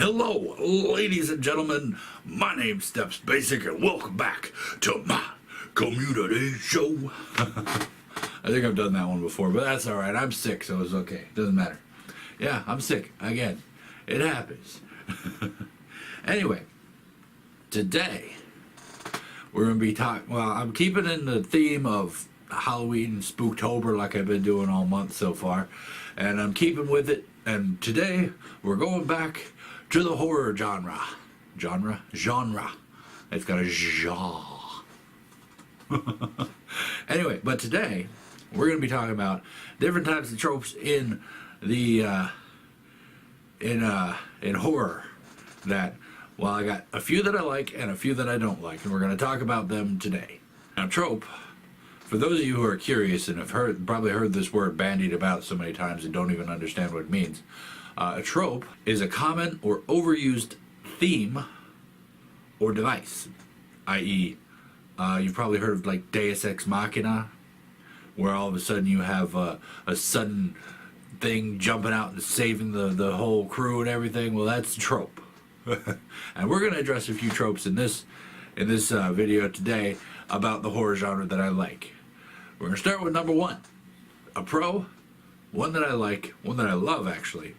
Hello, ladies and gentlemen. My name's StepsBasic, and welcome back to my community show. I think I've done that one before, but that's all right. I'm sick, so it's okay. Doesn't matter. Yeah, I'm sick again. It happens. Anyway, today we're gonna be talking. Well, I'm keeping in the theme of Halloween and Spooktober, like I've been doing all month so far, and I'm keeping with it. And today we're going back to the horror genre. Genre. It's got a jaw. Anyway, but today we're going to be talking about different types of tropes in the in horror. That, well, I got a few that I like and a few that I don't like, and we're going to talk about them today. Now, trope, for those of you who are curious and have probably heard this word bandied about so many times and don't even understand what it means, a trope is a common or overused theme or device, i.e., you've probably heard of like Deus Ex Machina, where all of a sudden you have a sudden thing jumping out and saving the whole crew and everything. Well, that's a trope. And we're going to address a few tropes in this video today about the horror genre that I like. We're going to start with number one. A pro, one that I like, one that I love actually,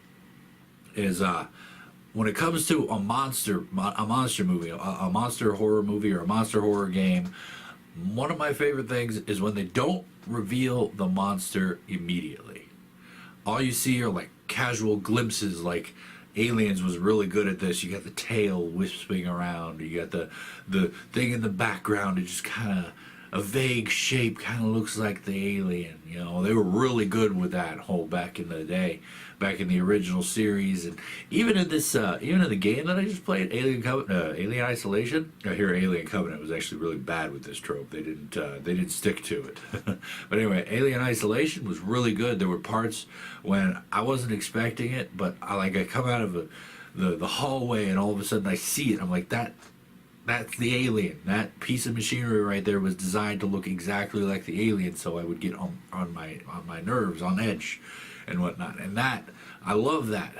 is when it comes to a monster movie, a monster horror movie or a monster horror game, one of my favorite things is when they don't reveal the monster immediately. All you see are like casual glimpses, like Aliens was really good at this. You got the tail wisping around, you got the thing in the background, it just kind of a vague shape, kind of looks like the alien. You know, they were really good with that whole back in the day, back in the original series, and even in this, even in the game that I just played, Alien Isolation. I hear Alien Covenant was actually really bad with this trope. They didn't stick to it. But anyway, Alien Isolation was really good. There were parts when I wasn't expecting it, but I come out of the hallway and all of a sudden I see it. I'm like, that's the alien. That piece of machinery right there was designed to look exactly like the alien, so I would get on my nerves, on edge, and whatnot. And that, I love that.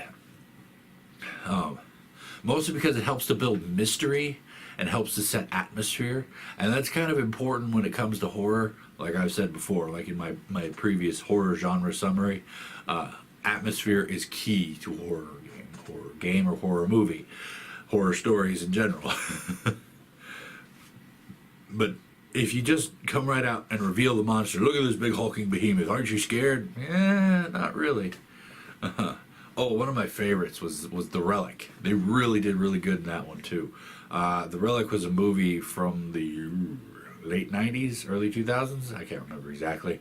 Mostly because it helps to build mystery and helps to set atmosphere, and that's kind of important when it comes to horror. Like I've said before, like in my previous horror genre summary, atmosphere is key to horror game or horror movie. Horror stories in general. But if you just come right out and reveal the monster, look at this big hulking behemoth, aren't you scared? Not really. Oh, one of my favorites was The Relic. They really did really good in that one too. The Relic was a movie from the late 90s, early 2000s. I can't remember exactly,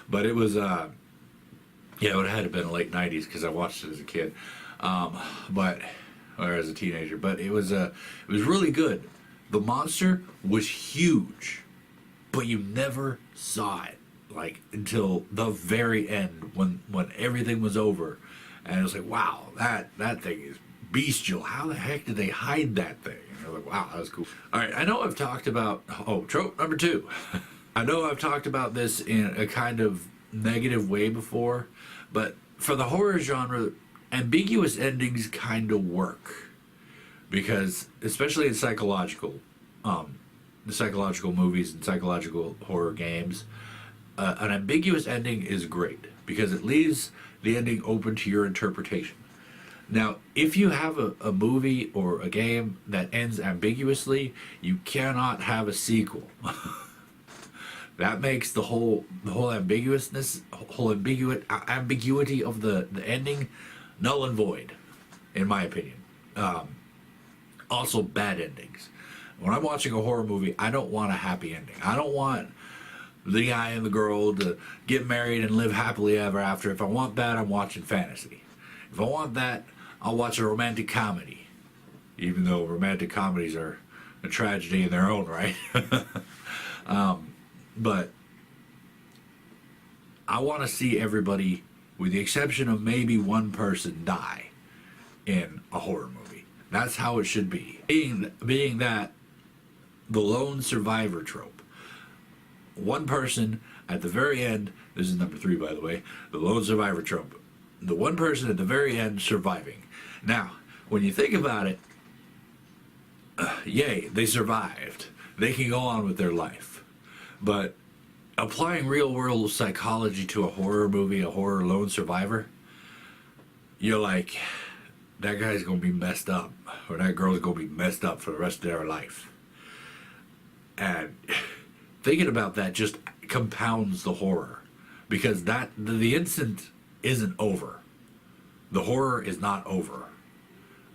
but it was yeah, it would have had to been late 90s because I watched it as a kid. Or as a teenager, but it was really good. The monster was huge, but you never saw it like until the very end when everything was over, and it was like, wow, that thing is bestial. How the heck did they hide that thing? And you're like, wow, that was cool. All right, I know I've talked about trope number two. I know I've talked about this in a kind of negative way before, but for the horror genre, ambiguous endings kind of work, because especially in psychological movies and psychological horror games, an ambiguous ending is great because it leaves the ending open to your interpretation. Now, if you have a movie or a game that ends ambiguously, you cannot have a sequel. That makes the whole ambiguity of the ending null and void, in my opinion. Also, bad endings. When I'm watching a horror movie, I don't want a happy ending. I don't want the guy and the girl to get married and live happily ever after. If I want that, I'm watching fantasy. If I want that, I'll watch a romantic comedy, even though romantic comedies are a tragedy in their own right. But I want to see everybody, with the exception of maybe one person, die in a horror movie. That's how it should be. Being that the lone survivor trope. One person at the very end, this is number 3 by the way, the lone survivor trope. The one person at the very end surviving. Now, when you think about it, yay, they survived. They can go on with their life. But applying real world psychology to a horror movie, a horror lone survivor, you're like, that guy's gonna be messed up, or that girl's gonna be messed up for the rest of their life. And thinking about that just compounds the horror, because that the instant isn't over. The horror is not over.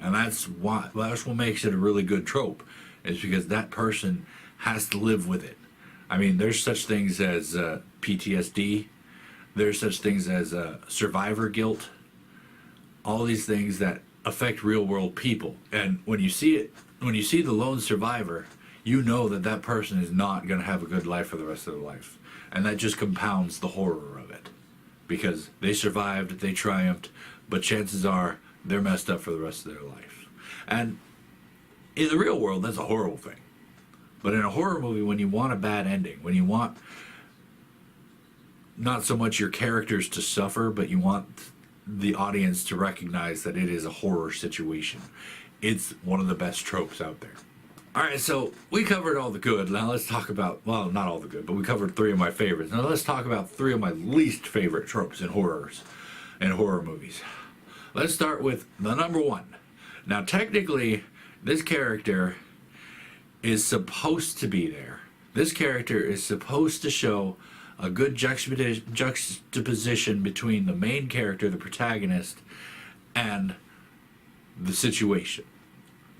And that's what makes it a really good trope, is because that person has to live with it. I mean, there's such things as PTSD. There's such things as survivor guilt. All these things that affect real world people. And when you see it, when you see the lone survivor, you know that that person is not going to have a good life for the rest of their life. And that just compounds the horror of it. Because they survived, they triumphed, but chances are they're messed up for the rest of their life. And in the real world, that's a horrible thing. But in a horror movie, when you want a bad ending, when you want not so much your characters to suffer, but you want the audience to recognize that it is a horror situation, it's one of the best tropes out there. Alright, so we covered all the good. Now let's talk about, well, not all the good, but we covered 3 of my favorites. Now let's talk about 3 of my least favorite tropes in horrors, in horror movies. Let's start with the number 1. Now technically, this character is supposed to be there. This character is supposed to show a good juxtaposition between the main character, the protagonist, and the situation.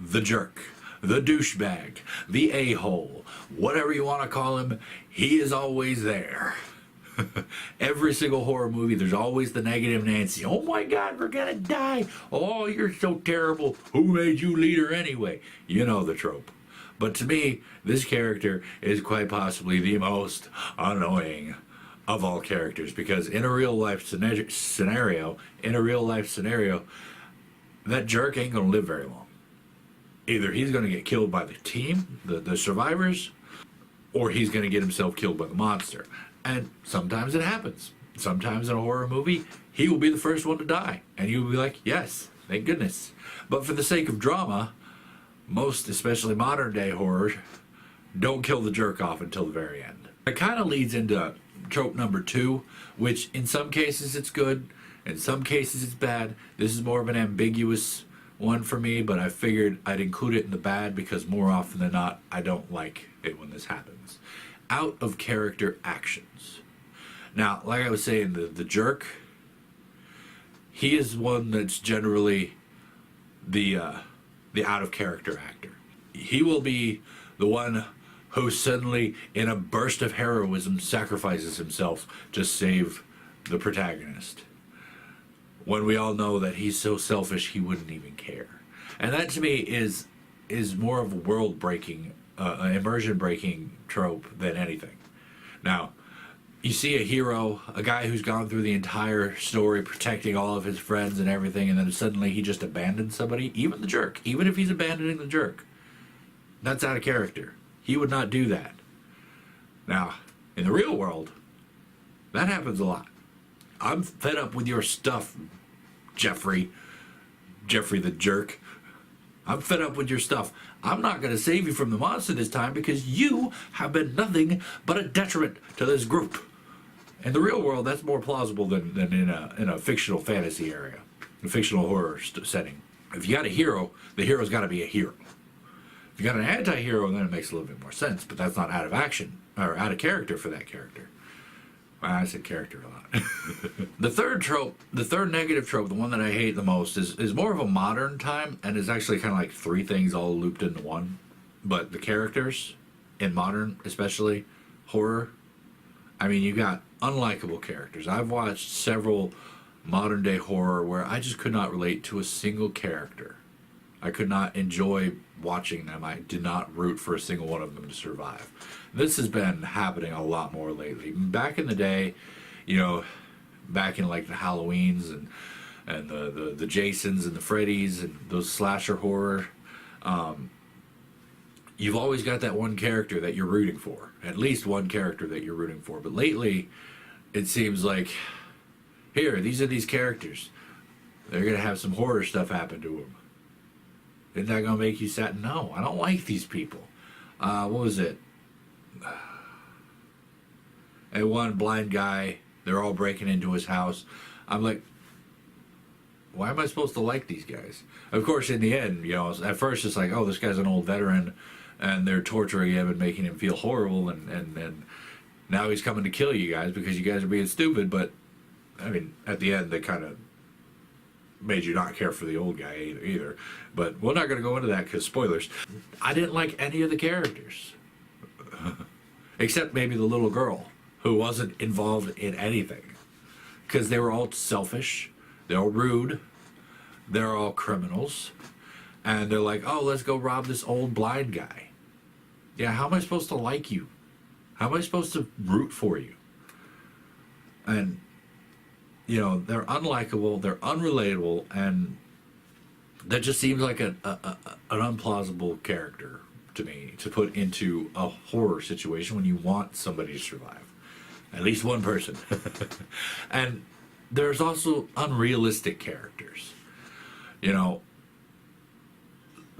The jerk, the douchebag, the a-hole, whatever you want to call him, he is always there. Every single horror movie, there's always the negative Nancy. Oh my God, we're gonna die. Oh, you're so terrible. Who made you leader anyway? You know the trope. But to me, this character is quite possibly the most annoying of all characters, because in a real life scenario, that jerk ain't gonna live very long. Either he's gonna get killed by the team, the survivors, or he's gonna get himself killed by the monster. And sometimes it happens. Sometimes in a horror movie, he will be the first one to die, and you'll be like, yes, thank goodness. But for the sake of drama, most, especially modern day horror, don't kill the jerk off until the very end. It kind of leads into trope number 2, which in some cases it's good, in some cases it's bad. This is more of an ambiguous one for me, but I figured I'd include it in the bad because more often than not, I don't like it when this happens. Out of character actions. Now, like I was saying, the jerk, he is one that's generally the out of character actor. He will be the one who suddenly, in a burst of heroism, sacrifices himself to save the protagonist, when we all know that he's so selfish he wouldn't even care. And that to me is more of a world-breaking, immersion-breaking trope than anything. Now, you see a hero, a guy who's gone through the entire story protecting all of his friends and everything, and then suddenly he just abandons somebody, even the jerk, even if he's abandoning the jerk. That's out of character. He would not do that. Now, in the real world, that happens a lot. I'm fed up with your stuff, Jeffrey the jerk. I'm fed up with your stuff. I'm not going to save you from the monster this time because you have been nothing but a detriment to this group. In the real world, that's more plausible than in a fictional fantasy area, a fictional horror setting. If you got a hero, the hero's got to be a hero. If you got an anti-hero, then it makes a little bit more sense, but that's not out of action, or out of character for that character. Well, I said character a lot. The third negative trope, the one that I hate the most, is more of a modern time, and is actually kind of like 3 things all looped into one. But the characters, in modern, especially, horror, I mean, you got unlikable characters. I've watched several modern day horror where I just could not relate to a single character. I could not enjoy watching them. I did not root for a single one of them to survive. This has been happening a lot more lately. Back in the day, you know, back in like the Halloweens and the Jasons and the Freddys and those slasher horror, you've always got that one character that you're rooting for. At least one character that you're rooting for. But lately, it seems like, here, these are these characters. They're going to have some horror stuff happen to them. Isn't that going to make you sad? No, I don't like these people. What was it? And one blind guy, they're all breaking into his house. I'm like, why am I supposed to like these guys? Of course, in the end, you know, at first it's like, oh, this guy's an old veteran, and they're torturing him and making him feel horrible, and now he's coming to kill you guys because you guys are being stupid. But, I mean, at the end, they kind of made you not care for the old guy either. But we're not going to go into that because spoilers. I didn't like any of the characters. Except maybe the little girl who wasn't involved in anything. Because they were all selfish. They're all rude. They're all criminals. And they're like, oh, let's go rob this old blind guy. Yeah, how am I supposed to like you? How am I supposed to root for you? And, you know, they're unlikable, they're unrelatable, and that just seems like an unplausible character to me to put into a horror situation when you want somebody to survive. At least one person. And there's also unrealistic characters. You know,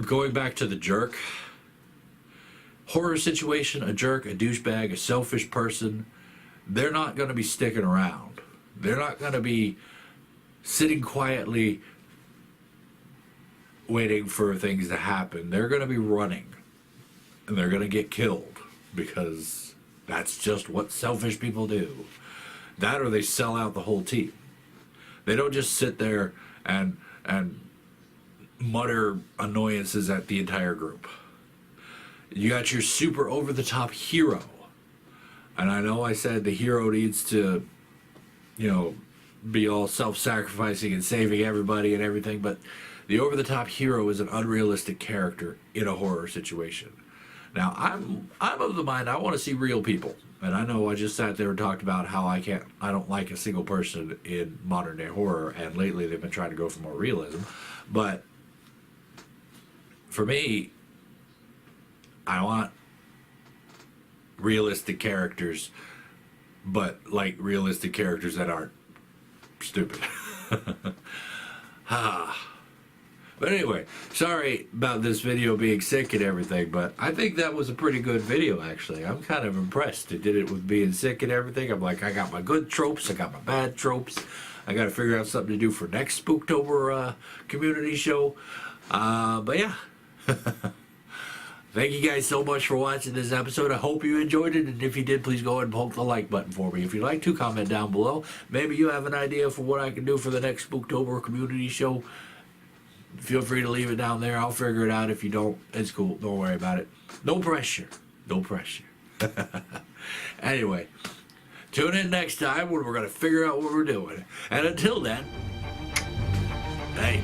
going back to the jerk, horror situation, a jerk, a douchebag, a selfish person, they're not going to be sticking around. They're not going to be sitting quietly waiting for things to happen. They're going to be running. And they're going to get killed because that's just what selfish people do. That or they sell out the whole team. They don't just sit there and mutter annoyances at the entire group. You got your super over-the-top hero. And I know I said the hero needs to, you know, be all self-sacrificing and saving everybody and everything, but the over-the-top hero is an unrealistic character in a horror situation. Now, I'm of the mind I want to see real people. And I know I just sat there and talked about how I don't like a single person in modern day horror, and lately they've been trying to go for more realism. But for me, I want realistic characters, but like realistic characters that aren't stupid. But anyway, sorry about this video being sick and everything, but I think that was a pretty good video, actually. I'm kind of impressed. It did it with being sick and everything. I'm like, I got my good tropes, I got my bad tropes. I got to figure out something to do for next Spooktober community show. But yeah. Thank you guys so much for watching this episode. I hope you enjoyed it, and if you did, please go ahead and poke the like button for me. If you'd like to, comment down below. Maybe you have an idea for what I can do for the next Spooktober community show. Feel free to leave it down there. I'll figure it out. If you don't, it's cool. Don't worry about it. No pressure. No pressure. Anyway, tune in next time when we're going to figure out what we're doing. And until then, hey.